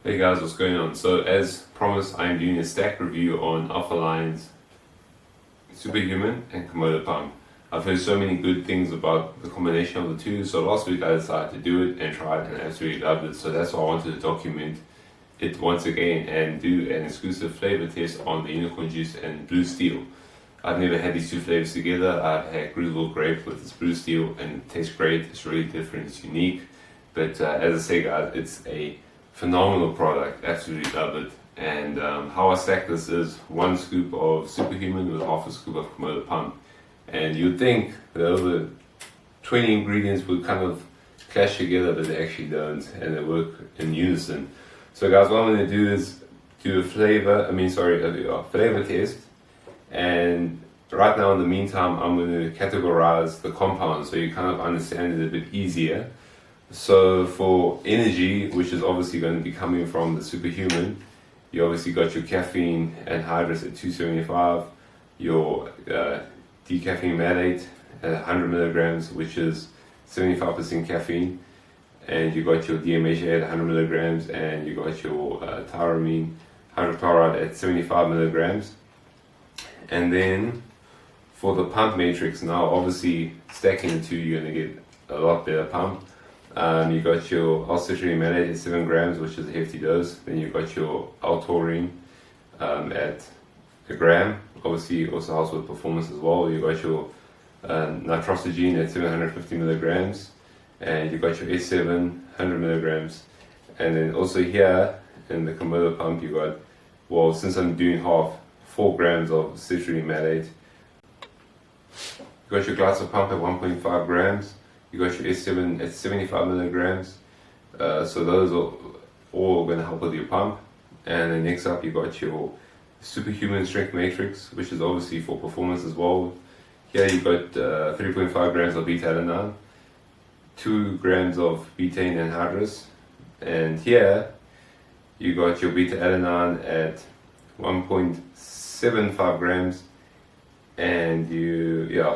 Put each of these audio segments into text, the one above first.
Hey guys, what's going on? So as promised, I am doing a stack review on Alpha Line's Superhuman and Komodo Pump. I've heard so many good things about the combination of the two, so last week I decided to do it and try it and I absolutely loved it. So that's why I wanted to document it once again and do an exclusive flavor test on the unicorn juice and blue steel. I've never had these two flavors together. I've had grizzled grape with this blue steel and it tastes great. It's really different, it's unique. But as I say guys, it's a phenomenal product, absolutely love it. And how I stack this is 1 scoop of Superhuman with half a scoop of Komodo Pump. And you'd think the other 20 ingredients would kind of clash together, but they actually don't, and they work in unison. So guys, what I'm going to do is do a flavor test. And right now in the meantime, I'm going to categorize the compounds so you kind of understand it a bit easier. So for energy, which is obviously going to be coming from the Superhuman, you obviously got your caffeine anhydrous at 275, your decaffeine malate at 100 milligrams, which is 75% caffeine, and you got your DMHA at 100 milligrams, and you got your tyramine hydrochloride at 75 milligrams. And then for the pump matrix, now obviously stacking the two, you're going to get a lot better pump. You got your L-citrulline malate at 7 grams, which is a hefty dose. Then you got your L-taurine at 1 gram. Obviously, it also helps with performance as well. You got your nitrosogene at 750 milligrams, and you got your S7 100 milligrams. And then also here in the Komodo pump, you got, well, since I'm doing half, 4 grams of citrulline malate. You got your glycol pump at 1.5 grams. You got your S7 at 75 milligrams. So those are all going to help with your pump. And then next up, you got your Superhuman strength matrix, which is obviously for performance as well. Here you got 3.5 grams of beta-alanine, 2 grams of betaine anhydrous, and here you got your beta-alanine at 1.75 grams, and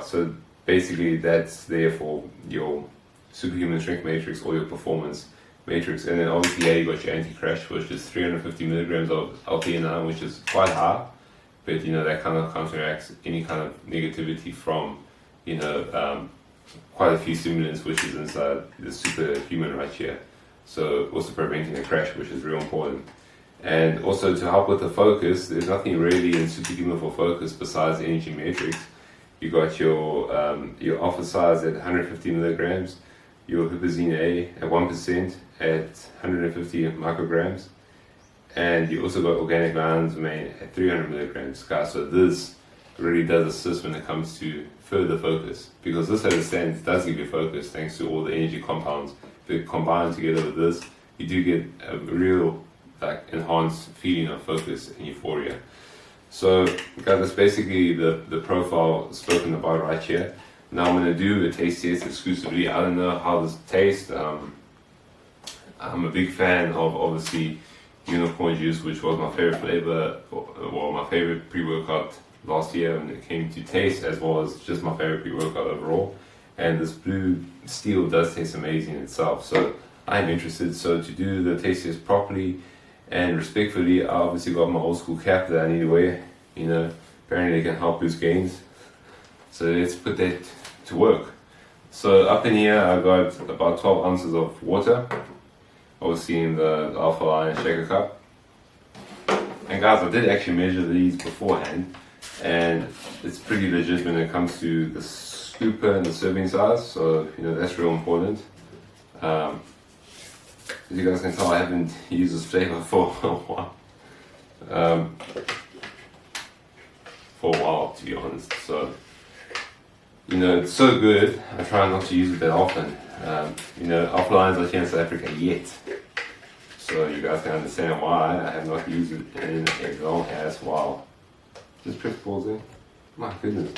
so basically that's there for your Superhuman strength matrix or your performance matrix. And then obviously here you got your anti-crash, which is 350 milligrams of L-theanine, which is quite high, but that kind of counteracts any kind of negativity from quite a few stimulants which is inside the Superhuman right here. So also preventing a crash, which is real important. And also to help with the focus, there's nothing really in Superhuman for focus besides the energy matrix. You got your alpha size at 150 milligrams, your huperzine A at 1% at 150 micrograms, and you also got organic lion's mane at 300 milligrams. Guys, so this really does assist when it comes to further focus, because this, as it stands, does give you focus thanks to all the energy compounds. But combined together with this, you do get a real enhanced feeling of focus and euphoria. So guys, that's basically the profile spoken about right here. Now I'm going to do a taste test exclusively. I don't know how this tastes. I'm a big fan of obviously unicorn juice, which was my favorite flavor, well, my favorite pre-workout last year when it came to taste, as well as just my favorite pre-workout overall. And this blue steel does taste amazing itself, so I'm interested. So to do the taste test properly and respectfully, I obviously got my old school cap that I need to wear. Apparently they can help boost gains. So let's put that to work. So up in here I got about 12 ounces of water, obviously in the Alpha Line shaker cup. And guys, I did actually measure these beforehand, and it's pretty legit when it comes to the scooper and the serving size, so that's real important. As you guys can tell, I haven't used this flavor for a while. To be honest. So it's so good, I try not to use it that often. Alpha Lines are here in South Africa yet, so you guys can understand why I have not used it in a long ass while. Just press pause there. My goodness.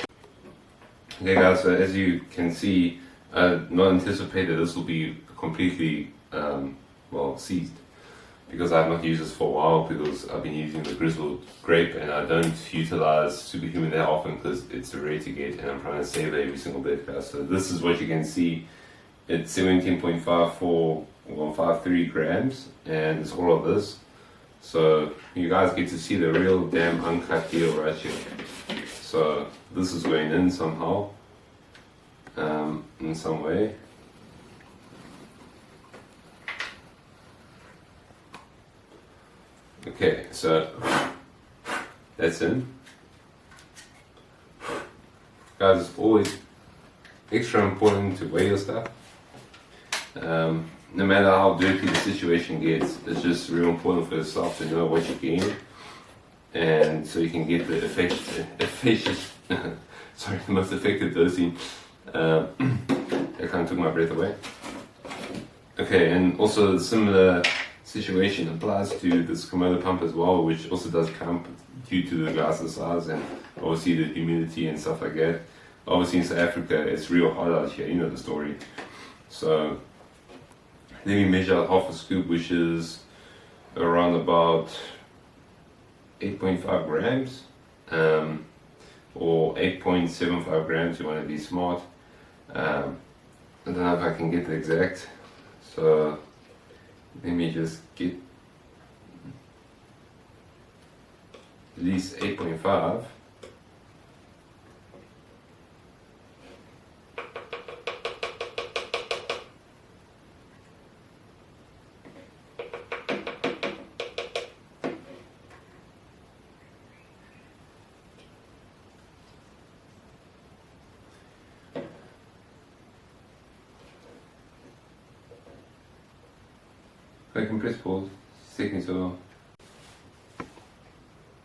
Okay guys, so as you can see, not anticipated this will be completely seized, because I have not used this for a while, because I've been using the grizzled grape and I don't utilize Superhuman that often because it's rare to get and I'm trying to save every single bit, guys. So this is what you can see. It's 17.5 for 153 grams, and it's all of this. So you guys get to see the real damn uncut deal right here. So this is going in somehow, in some way. Okay, so that's in. Guys, it's always extra important to weigh your stuff. No matter how dirty the situation gets, it's just real important for yourself to know what you're getting, and so you can get the sorry, the most effective dosing. That kind of took my breath away. Okay, and also a similar situation applies to this Komodo pump as well, which also does count due to the glass's size and obviously the humidity and stuff like that. Obviously in South Africa it's real hot out here, you know the story. So let me measure out half a scoop, which is around about 8.5 grams, or 8.75 grams, you want to be smart. I don't know if I can get the exact, so let me just get at least 8.5. I can press pause, it's taking so long.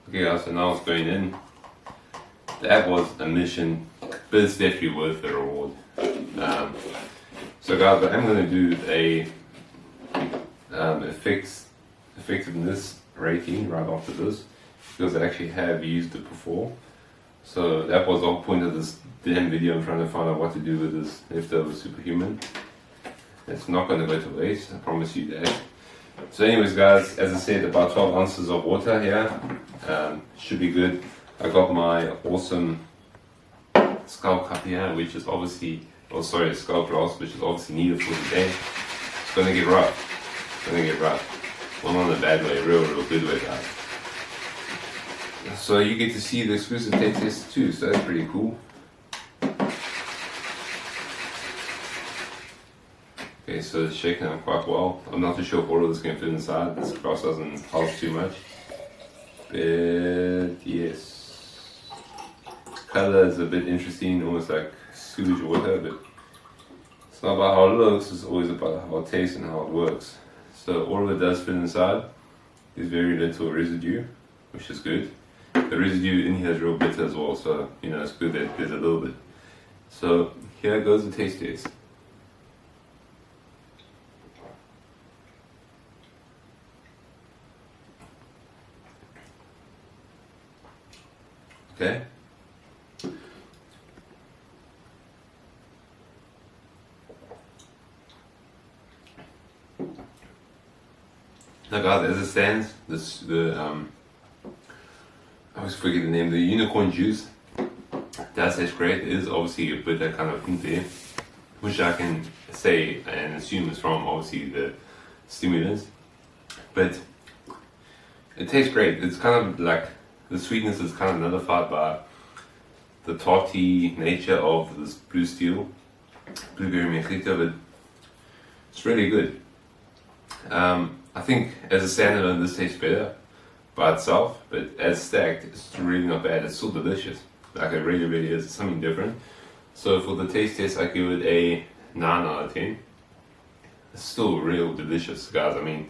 Okay guys, so now it's going in. That was a mission, but it's definitely worth the reward. So guys, I'm going to do a effectiveness rating right after this, because I actually have used it before. So that was the whole point of this damn video. I'm trying to find out what to do with this leftover superhuman. It's not going to go to waste, I promise you that. So anyways guys, as I said, about 12 ounces of water here, should be good. I got my awesome skull cup here, which is obviously, oh sorry, skull glass, which is obviously needed for the day. It's gonna get rough, it's gonna get rough. Well, not in a bad way, real good way guys. So you get to see the exclusive taste test too, so that's pretty cool. Okay, so it's shaking out quite well. I'm not too sure if all of this can fit inside. This glass doesn't hold too much. But yes. Color is a bit interesting, almost like sewage water, but it's not about how it looks, it's always about how it tastes and how it works. So all of it does fit inside. There's very little residue, which is good. The residue in here is real bitter as well, so you know it's good that there's a little bit. So here goes the taste test. Okay. Now guys, as it stands, I always forget the name, the unicorn juice does taste great. It is obviously a bit that kind of hint there, which I can say and assume is from obviously the stimulants, but it tastes great. It's kind of like, the sweetness is kind of nullified by the tarty nature of this blue steel, blueberry mojito, but it's really good. I think as a standalone this tastes better by itself, but as stacked it's really not bad. It's still delicious, like it really is. It's something different. So for the taste test I give it a 9 out of 10. It's still real delicious guys. I mean,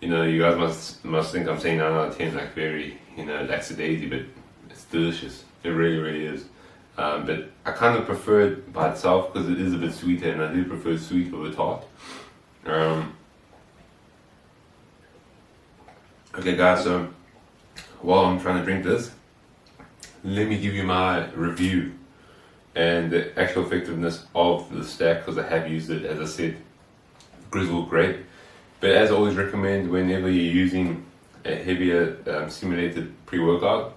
you know, you guys must think I'm saying 9 out of 10 like very, you know, lackadaisy, but it's delicious. It really is. But I kind of prefer it by itself because it is a bit sweeter, and I do prefer sweet over tart. Okay guys, so while I'm trying to drink this, let me give you my review and the actual effectiveness of the stack, because I have used it, as I said, grizzled grape. But as I always recommend, whenever you're using a heavier stimulated pre-workout,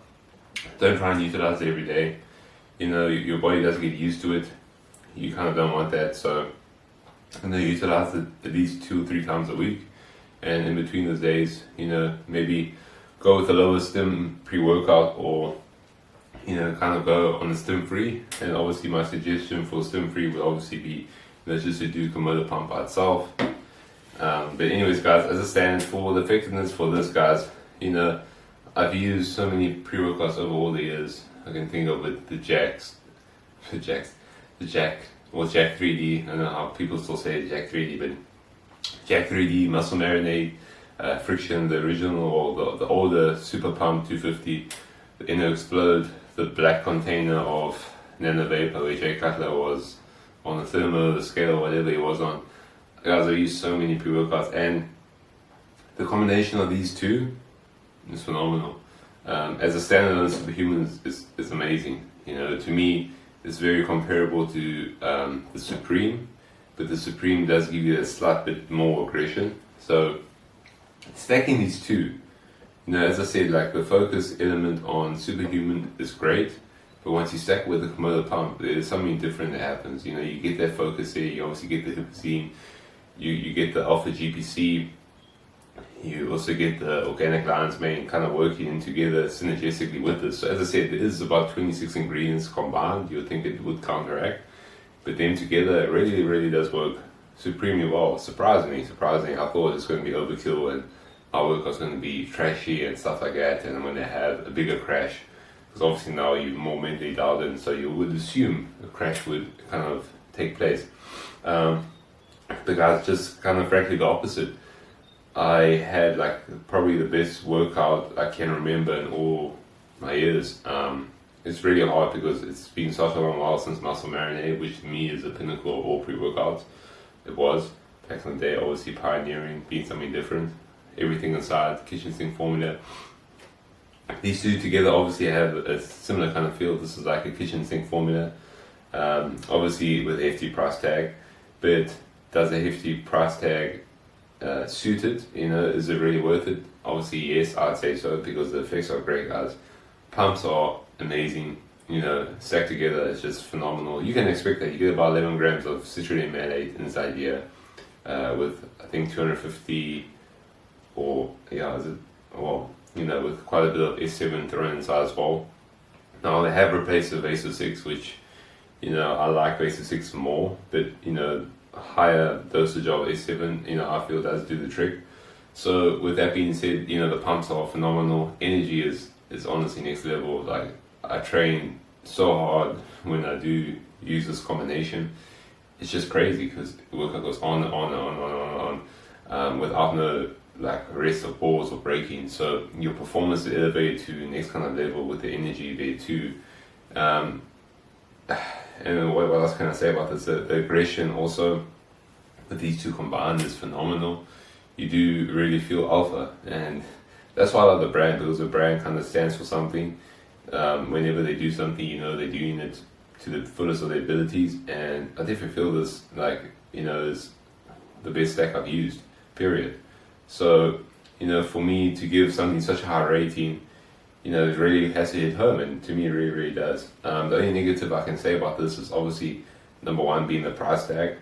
don't try and utilize it every day. You know, your body doesn't get used to it. You kind of don't want that. So and they utilize it at least 2 or 3 times a week. And in between those days, maybe go with a lower stim pre-workout, or kind of go on a stim free. And obviously my suggestion for stim free would obviously be just to do Komodo pump by itself. But anyways, guys, as it stands, for the effectiveness for this, guys, I've used so many pre-workouts over all the years. I can think of it, the Jack 3D. I don't know how people still say Jack 3D, but Jack 3D, Muscle Marinade, Friction, the original, or the older Super Pump 250, the Inner Explode, the black container of Nano Vapor, where Jay Cutler was on the thermo, the scale, whatever he was on. Guys, I used so many pre-workouts, and the combination of these two is phenomenal. As a standalone, Superhuman is amazing. To me, it's very comparable to the Supreme, but the Supreme does give you a slight bit more aggression. So stacking these two, as I said, like the focus element on Superhuman is great, but once you stack with the Komodo pump, there's something different that happens. You get that focus there, you obviously get the Hipazine, you get the Alpha GPC, you also get the organic lion's mane kind of working in together synergistically with this. So as I said, there is about 26 ingredients combined. You would think it would counteract, but them together, it really, really does work supremely well. Surprisingly, I thought it was going to be overkill and our workout's going to be trashy and stuff like that, and I'm going to have a bigger crash, because obviously now you're more mentally dialed in, so you would assume a crash would kind of take place. But guys, just kind of frankly the opposite. I had probably the best workout I can remember in all my years. It's really hard because it's been such a long while since Muscle Marinade, which to me is the pinnacle of all pre-workouts. It was back in the day, obviously pioneering, being something different. Everything inside, kitchen sink formula. These two together obviously have a similar kind of feel. This is like a kitchen sink formula, obviously with a hefty price tag, but does a hefty price tag suit it? Is it really worth it? Obviously yes, I'd say so, because the effects are great, guys. Pumps are amazing, stacked together is just phenomenal. You can expect that. You get about 11 grams of citrulline malate inside here, with I think 250 with quite a bit of S7 thrown inside as well. Now they have replaced the Vaso 6, which I like Vaso 6 more, but higher dosage of S7 I feel does do the trick. So with that being said, the pumps are phenomenal. Energy is honestly next level. Like, I train so hard when I do use this combination. It's just crazy because the workout goes on and on and on and on, without no rest or pause or breaking. So your performance is elevated to the next kind of level with the energy there too. And what else can I say about this? The aggression also with these two combined is phenomenal. You do really feel alpha, and that's why I love the brand, because the brand kind of stands for something. Whenever they do something, they're doing it to the fullest of their abilities, and I definitely feel this is the best stack I've used, period. So for me to give something such a high rating, it really has to hit home, and to me it really, really does. The only negative I can say about this is obviously number one being the price tag.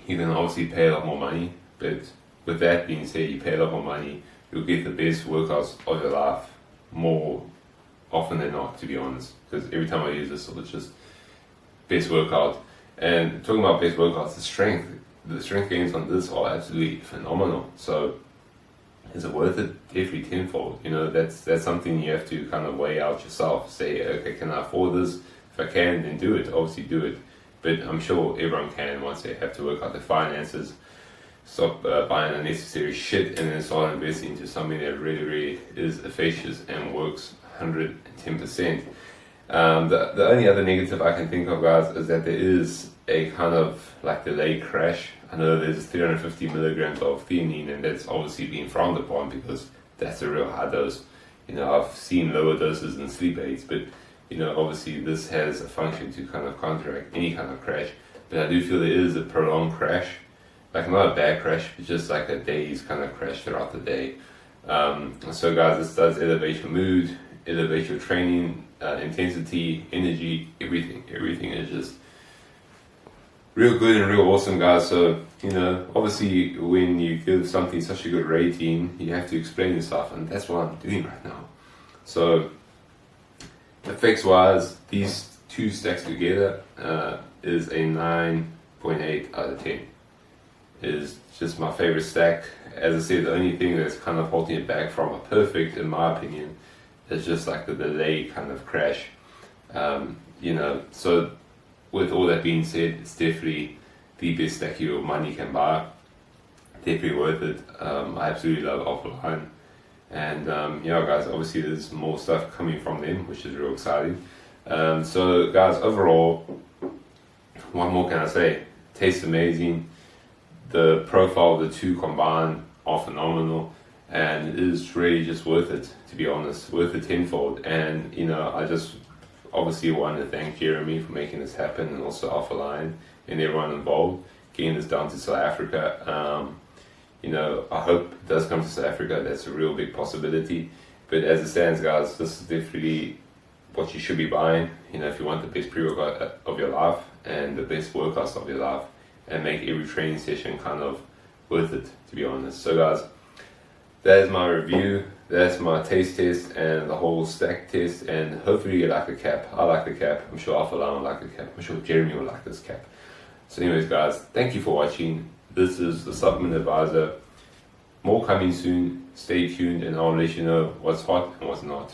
You can obviously pay a lot more money, but with that being said, you pay a lot more money, you'll get the best workouts of your life more often than not, to be honest, because every time I use this, it's just best workout. And talking about best workouts, the strength gains on this are absolutely phenomenal. So is it worth it? Definitely tenfold. That's something you have to kind of weigh out yourself. Say, okay, can I afford this? If I can, then do it. Obviously do it. But I'm sure everyone can once they have to work out their finances. Stop buying unnecessary shit and then start investing into something that really, really is efficacious and works 110%. The only other negative I can think of, guys, is that there is a kind of delayed crash. I know there's 350 milligrams of theanine, and that's obviously being frowned upon because that's a real high dose. I've seen lower doses in sleep aids, but obviously this has a function to kind of counteract any kind of crash. But I do feel there is a prolonged crash, not a bad crash, but just like a day's kind of crash throughout the day. So guys, this does elevate your mood, elevate your training intensity, energy, everything. Everything is just real good and real awesome, guys. So, you know, obviously when you give something such a good rating, you have to explain yourself, and that's what I'm doing right now. So effects wise, these two stacks together is a 9.8 out of 10. Is just my favorite stack. As I said, the only thing that's kind of holding it back from a perfect, in my opinion, is just like the delay kind of crash. You know, so with all that being said, it's definitely the best stack your money can buy. Definitely worth it. I absolutely love Offline. And yeah, guys, obviously there's more stuff coming from them, which is real exciting. So guys, overall, what more can I say? Tastes amazing. The profile of the two combined are phenomenal, and it is really just worth it, to be honest, worth it tenfold. And you know, I just obviously want to thank Jeremy for making this happen, and also Offline and everyone involved getting this down to South Africa. You know, I hope it does come to South Africa. That's a real big possibility. But as it stands, guys, this is definitely what you should be buying. You know, if you want the best pre-workout of your life and the best workouts of your life, and make every training session kind of worth it, to be honest. So guys, that is my review. That's my taste test and the whole stack test, and hopefully you like the cap. I like the cap. I'm sure Alpha will like the cap. I'm sure Jeremy will like this cap. So anyways, guys, thank you for watching. This is the Supplement Advisor. More coming soon. Stay tuned, and I'll let you know what's hot and what's not.